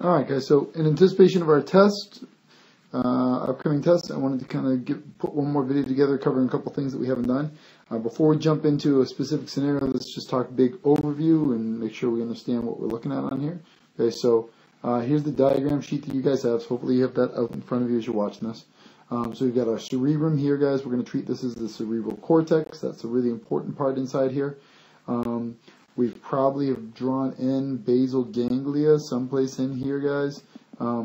Alright guys, so in anticipation of our test, upcoming test, I wanted to kind of put one more video together covering a couple things that we haven't done. Before we jump into a specific scenario, let's just talk big overview and make sure we understand what we're looking at on here. Okay, so here's the diagram sheet that you guys have, so hopefully you have that out in front of you as you're watching this. So we've got our cerebrum here, guys. We're going to treat this as the cerebral cortex. That's a really important part inside here. We probably have drawn in basal ganglia someplace in here, guys.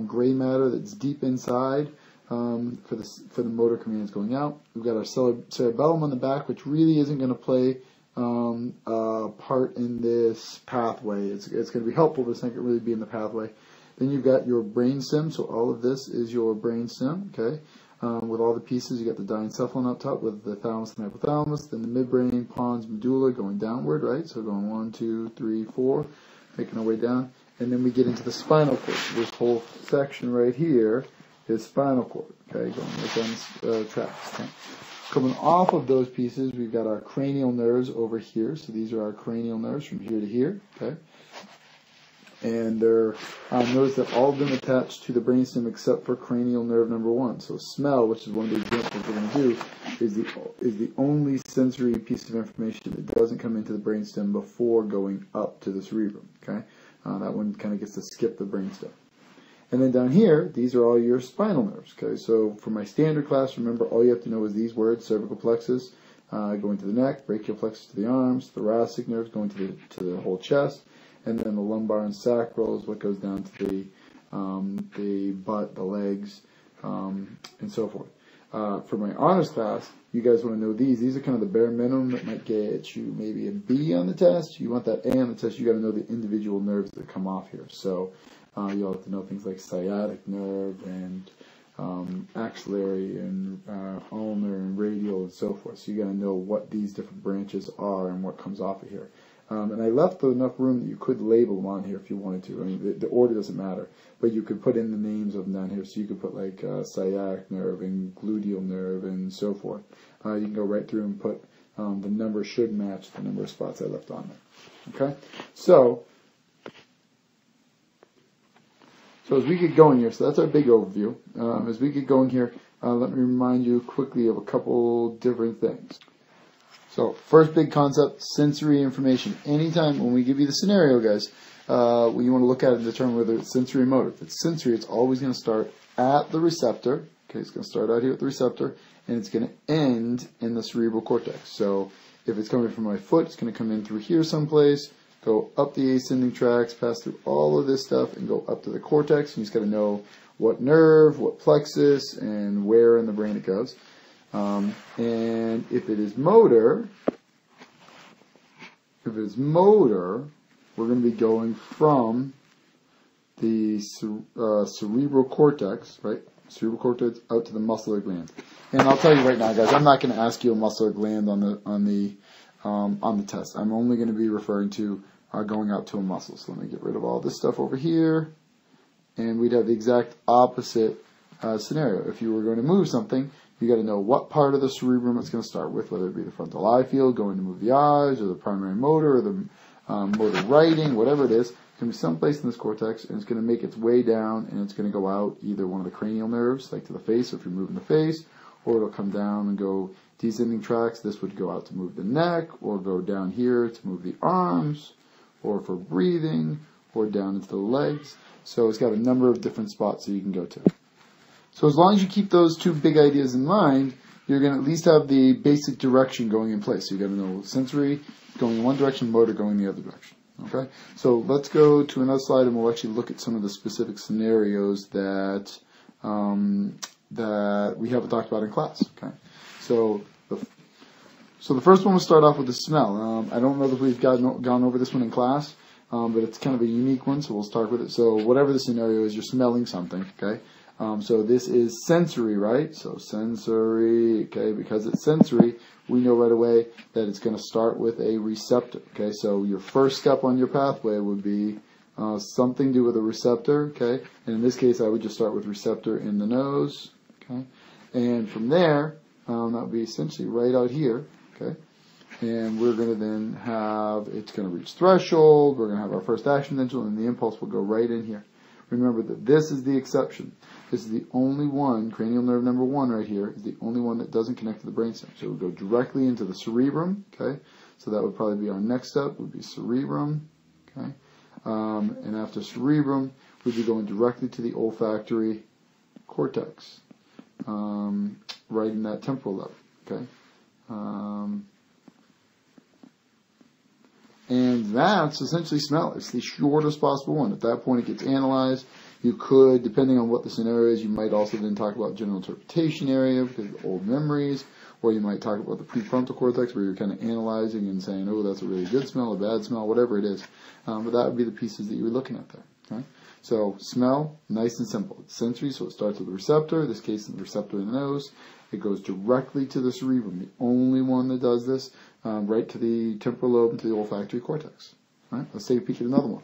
Gray matter that's deep inside for the motor commands going out. We've got our cerebellum on the back, which really isn't going to play a part in this pathway. It's going to be helpful, but it's not going to really be in the pathway. Then you've got your brainstem, so all of this is your brainstem, okay? With all the pieces, you got the diencephalon up top with the thalamus and hypothalamus, then the midbrain, pons, medulla going downward, right? So going 1, 2, 3, 4, making our way down. And then we get into the spinal cord. So this whole section right here is spinal cord, okay? Going right down the tracks, okay? Coming off of those pieces, we've got our cranial nerves over here. So these are our cranial nerves from here to here, okay? And they're notice that all of them attached to the brainstem except for cranial nerve number 1. So smell, which is one of the examples we're going to do, is the only sensory piece of information that doesn't come into the brainstem before going up to the cerebrum. Okay, that one kind of gets to skip the brainstem. And then down here, these are all your spinal nerves. Okay, so for my standard class, remember all you have to know is these words: cervical plexus going to the neck, brachial plexus to the arms, thoracic nerves going to the whole chest. And then the lumbar and sacral is what goes down to the butt, the legs, and so forth. For my honors class, you guys want to know these. These are kind of the bare minimum that might get you maybe a B on the test. You want that A on the test, you got to know the individual nerves that come off here. So you'll have to know things like sciatic nerve and axillary and ulnar and radial and so forth. So you got to know what these different branches are and what comes off of here. And I left enough room that you could label them on here if you wanted to. I mean, the order doesn't matter, but you could put in the names of them down here. So you could put like sciatic nerve and gluteal nerve and so forth. You can go right through and put the number should match the number of spots I left on there. Okay, so as we get going here, so that's our big overview. As we get going here, let me remind you quickly of a couple different things. So, first big concept, sensory information. Anytime when we give you the scenario, guys, when you want to look at it and determine whether it's sensory or motor. If it's sensory, it's always going to start at the receptor. Okay, it's going to start out here at the receptor, and it's going to end in the cerebral cortex. So, if it's coming from my foot, it's going to come in through here someplace, go up the ascending tracts, pass through all of this stuff, and go up to the cortex. You just got to know what nerve, what plexus, and where in the brain it goes. And if it is motor, we're going to be going from the cerebral cortex, right? Cerebral cortex out to the muscular gland. And I'll tell you right now, guys, I'm not going to ask you a muscular gland on the test. I'm only going to be referring to going out to a muscle. So let me get rid of all this stuff over here, and we'd have the exact opposite scenario. If you were going to move something, you got to know what part of the cerebrum it's going to start with, whether it be the frontal eye field, going to move the eyes, or the primary motor, or the motor writing, whatever it is. It's going to be someplace in this cortex, and it's going to make its way down, and it's going to go out either one of the cranial nerves, like to the face, if you're moving the face, or it'll come down and go descending tracts. This would go out to move the neck, or go down here to move the arms, or for breathing, or down into the legs. So it's got a number of different spots that you can go to. So as long as you keep those two big ideas in mind, you're going to at least have the basic direction going in place. So you've got to know sensory going in one direction, motor going the other direction. Okay? So let's go to another slide and we'll actually look at some of the specific scenarios that we haven't talked about in class. Okay? So the first one we'll start off with the smell. I don't know that we've gone over this one in class, but it's kind of a unique one, so we'll start with it. So whatever the scenario is, you're smelling something, okay? So this is sensory, right? So sensory, okay, because it's sensory, we know right away that it's going to start with a receptor, okay? So your first step on your pathway would be something to do with a receptor, okay? And in this case, I would just start with receptor in the nose, okay? And from there, that would be essentially right out here, okay? And we're going to then have, it's going to reach threshold, we're going to have our first action potential, and the impulse will go right in here. remember that this is the exception. This is the only one, cranial nerve number 1 right here, is the only one that doesn't connect to the brainstem. So it would go directly into the cerebrum, okay? So that would probably be our next step, would be cerebrum, okay? And after cerebrum, we'd be going directly to the olfactory cortex, right in that temporal lobe, okay? And that's essentially smell. It's the shortest possible one. At that point, it gets analyzed. You could, depending on what the scenario is, you might also then talk about general interpretation area because of old memories, or you might talk about the prefrontal cortex where you're kind of analyzing and saying, oh, that's a really good smell, a bad smell, whatever it is. But that would be the pieces that you were looking at there. Okay? So smell, nice and simple. It's sensory, so it starts with the receptor. In this case, the receptor in the nose. It goes directly to the cerebrum. The only one that does this, right to the temporal lobe and to the olfactory cortex. All right? Let's take a peek at another one.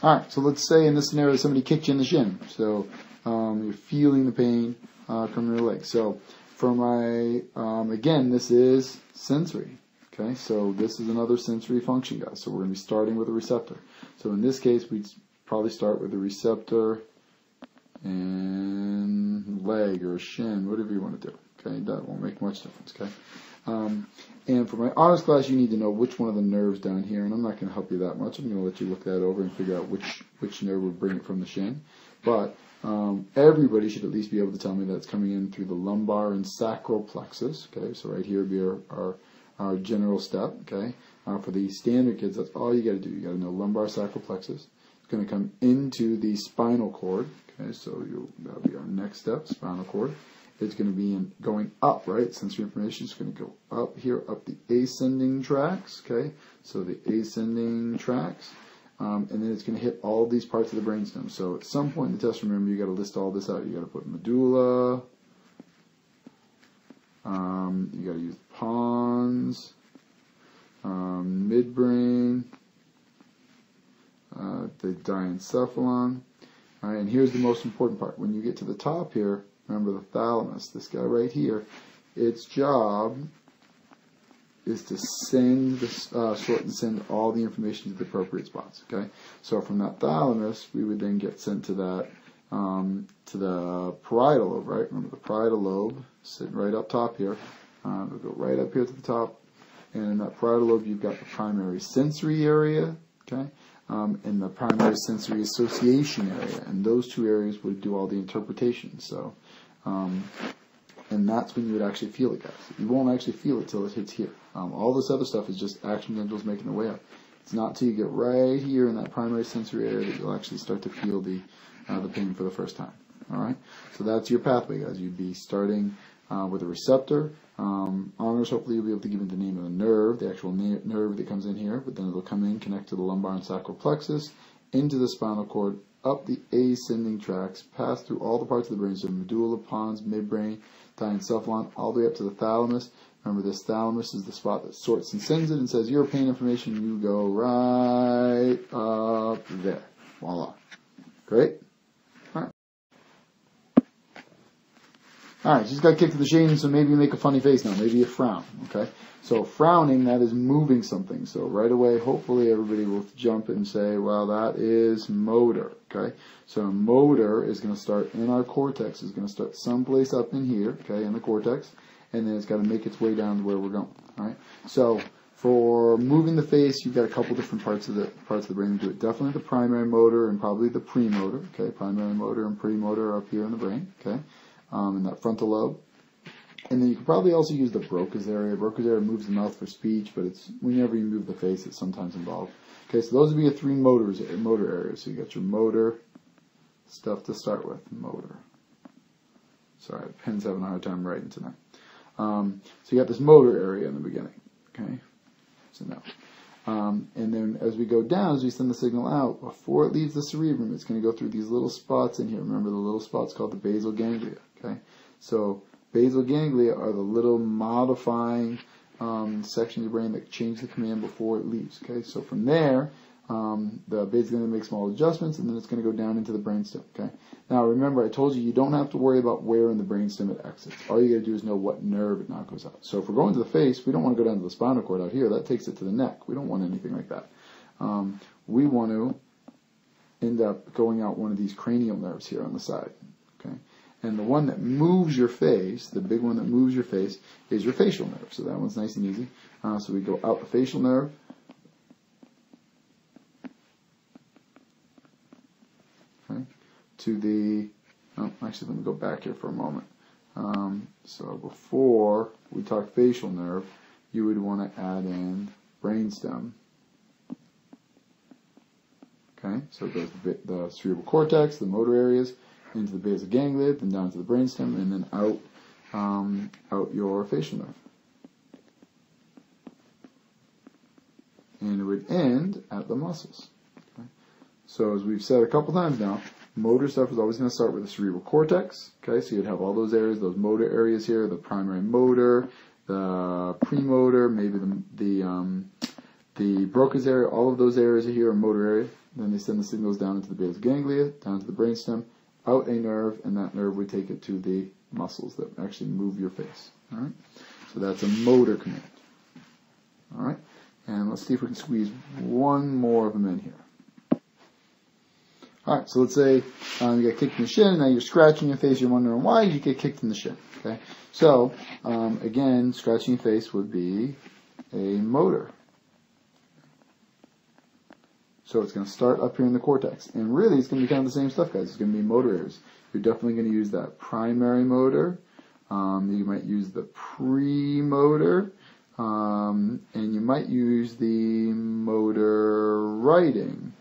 All right, so let's say in this scenario somebody kicked you in the shin. So you're feeling the pain from your leg. So for my, again, this is sensory. Okay, so this is another sensory function, guys. So we're going to be starting with a receptor. So in this case, we'd probably start with the receptor and leg or shin, whatever you want to do. Okay, that won't make much difference. Okay, and for my honors class, you need to know which one of the nerves down here, and I'm not going to help you that much. I'm going to let you look that over and figure out which nerve would bring it from the shin. But everybody should at least be able to tell me that it's coming in through the lumbar and sacral plexus. Okay, so right here would be our general step. Okay, for the standard kids, that's all you got to do. You got to know lumbar sacral plexus. It's going to come into the spinal cord. Okay, so that'll be our next step, spinal cord. It's going to be going up, right? Sensory information is going to go up here, up the ascending tracts, okay? So the ascending tracts, and then it's going to hit all these parts of the brainstem. So at some point in the test, remember, you got to list all this out. You got to put medulla, you got to use pons, midbrain, the diencephalon. All right, and here's the most important part. When you get to the top here, remember the thalamus, this guy right here, its job is to sort and send all the information to the appropriate spots, okay? So from that thalamus, we would then get sent to that, to the parietal lobe, right? Remember the parietal lobe, sitting right up top here. We'll go right up here to the top. And in that parietal lobe, you've got the primary sensory area, okay? And the primary sensory association area. And those two areas would do all the interpretation. So, and that's when you would actually feel it, guys. You won't actually feel it till it hits here. All this other stuff is just action potentials making their way up. It's not till you get right here in that primary sensory area that you'll actually start to feel the pain for the first time. All right? So that's your pathway, guys. You'd be starting with a receptor. Honors, hopefully you'll be able to give it the name of the nerve, the actual nerve that comes in here, but then it'll come in, connect to the lumbar and sacral plexus, into the spinal cord, up the ascending tracts, pass through all the parts of the brain, so medulla, pons, midbrain, diencephalon, all the way up to the thalamus. Remember, this thalamus is the spot that sorts and sends it and says, your pain information, you go right up there. Voila. Great. Alright, she's got kicked to the shin, so maybe you make a funny face now. Maybe you frown, okay? So frowning, that is moving something. So right away, hopefully everybody will jump and say, well, that is motor, okay? So motor is going to start in our cortex. It's going to start someplace up in here, okay, in the cortex, and then it's got to make its way down to where we're going, alright? So for moving the face, you've got a couple different parts of the brain to do it. Definitely the primary motor and probably the premotor, okay? Primary motor and premotor are up here in the brain, okay? In that frontal lobe. And then you can probably also use the Broca's area. Broca's area moves the mouth for speech, but it's whenever you move the face, it's sometimes involved. Okay, so those would be your three motor areas. So you got your motor stuff to start with. Motor. Sorry, pen's having a hard time writing tonight. So you got this motor area in the beginning. Okay, so now. And then as we go down, as we send the signal out, before it leaves the cerebrum, it's going to go through these little spots in here. Remember the little spots called the basal ganglia. Okay, so basal ganglia are the little modifying section of your brain that change the command before it leaves. Okay, so from there, the basal ganglia makes small adjustments, and then it's going to go down into the brainstem. Okay, now remember, I told you don't have to worry about where in the brainstem it exits. All you got to do is know what nerve it now goes out. So if we're going to the face, we don't want to go down to the spinal cord out here. That takes it to the neck. We don't want anything like that. We want to end up going out one of these cranial nerves here on the side. Okay, and the one that moves your face, the big one that moves your face, is your facial nerve. So that one's nice and easy. So we go out the facial nerve. Okay, to the, actually let me go back here for a moment. So before we talk facial nerve, you would want to add in brainstem. Okay, so it goes to the cerebral cortex, the motor areas, into the basal ganglia, then down to the brainstem, and then out your facial nerve. And it would end at the muscles. Okay? So as we've said a couple times now, motor stuff is always going to start with the cerebral cortex. Okay, so you'd have all those areas, those motor areas here, the primary motor, the premotor, maybe the Broca's area. All of those areas are here are motor area. Then they send the signals down into the basal ganglia, down to the brainstem, out a nerve, and that nerve would take it to the muscles that actually move your face. All right, so that's a motor command. All right, and let's see if we can squeeze one more of them in here. All right, so let's say you got kicked in the shin, and now you're scratching your face. You're wondering why you get kicked in the shin. Okay, so again, scratching your face would be a motor. So it's going to start up here in the cortex. And really, it's going to be kind of the same stuff, guys. It's going to be motor areas. You're definitely going to use that primary motor. You might use the premotor. And you might use the motor writing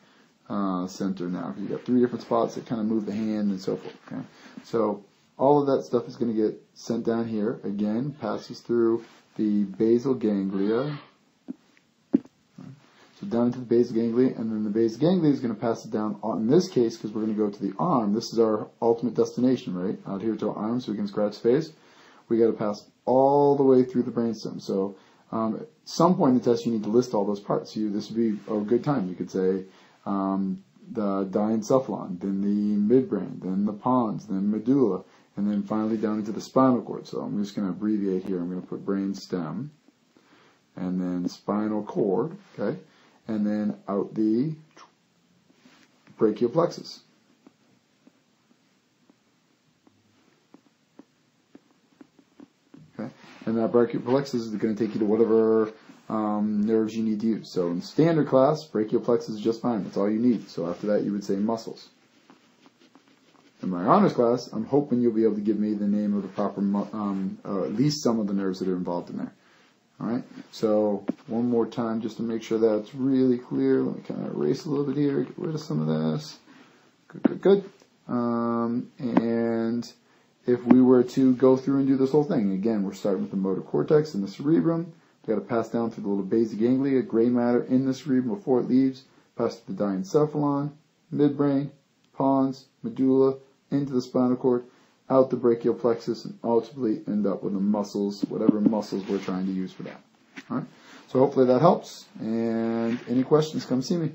center now. You've got 3 different spots that kind of move the hand and so forth. Okay? So all of that stuff is going to get sent down here. Again, passes through the basal ganglia. So down to the basal ganglia, and then the basal ganglia is going to pass it down, in this case, because we're going to go to the arm. This is our ultimate destination, right? Out here to our arm so we can scratch face. We got to pass all the way through the brainstem. So at some point in the test, you need to list all those parts. This would be a good time. You could say the diencephalon, then the midbrain, then the pons, then medulla, and then finally down into the spinal cord. So I'm just going to abbreviate here. I'm going to put brainstem, and then spinal cord, okay? And then out the brachial plexus. Okay, and that brachial plexus is going to take you to whatever nerves you need to use. So in standard class, brachial plexus is just fine. That's all you need. So after that, you would say muscles. In my honors class, I'm hoping you'll be able to give me the name of the proper, at least some of the nerves that are involved in there. All right, so one more time just to make sure that's really clear. Let me kind of erase a little bit here, get rid of some of this. Good. And if we were to go through and do this whole thing, again, we're starting with the motor cortex and the cerebrum. We've got to pass down through the little basal ganglia, gray matter in the cerebrum before it leaves, pass through the diencephalon, midbrain, pons, medulla, into the spinal cord, out the brachial plexus, and ultimately end up with the muscles, whatever muscles we're trying to use for that. All right. So hopefully that helps. And any questions, come see me.